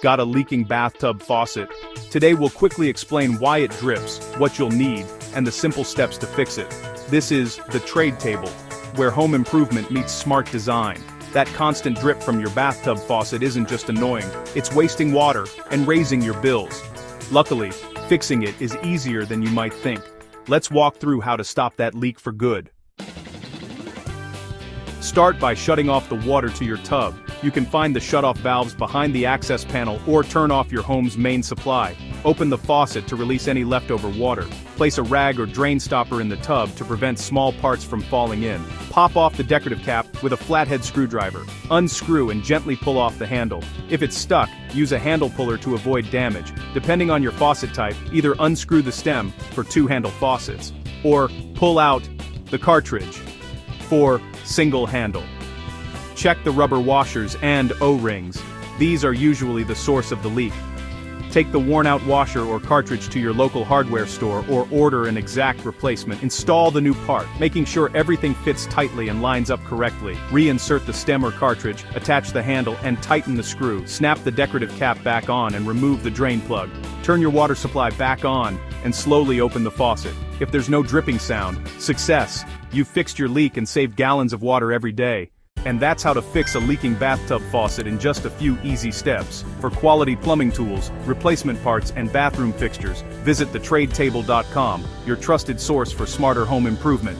Got a leaking bathtub faucet? Today we'll quickly explain why it drips, what you'll need, and the simple steps to fix it. This is the trade table, where home improvement meets smart design. That constant drip from your bathtub faucet isn't just annoying, it's wasting water and raising your bills. Luckily, fixing it is easier than you might think. Let's walk through how to stop that leak for good. Start by shutting off the water to your tub. You can find the shutoff valves behind the access panel or turn off your home's main supply. Open the faucet to release any leftover water. Place a rag or drain stopper in the tub to prevent small parts from falling in. Pop off the decorative cap with a flathead screwdriver. Unscrew and gently pull off the handle. If it's stuck, use a handle puller to avoid damage. Depending on your faucet type, either unscrew the stem for two-handle faucets, or pull out the cartridge for single handle. Check the rubber washers and O-rings. These are usually the source of the leak. Take the worn-out washer or cartridge to your local hardware store or order an exact replacement. Install the new part, making sure everything fits tightly and lines up correctly. Reinsert the stem or cartridge, attach the handle, and tighten the screw. Snap the decorative cap back on and remove the drain plug. Turn your water supply back on and slowly open the faucet. If there's no dripping sound, success! You've fixed your leak and saved gallons of water every day. And that's how to fix a leaking bathtub faucet in just a few easy steps. For quality plumbing tools, replacement parts, and bathroom fixtures, visit thetradetable.com, your trusted source for smarter home improvement.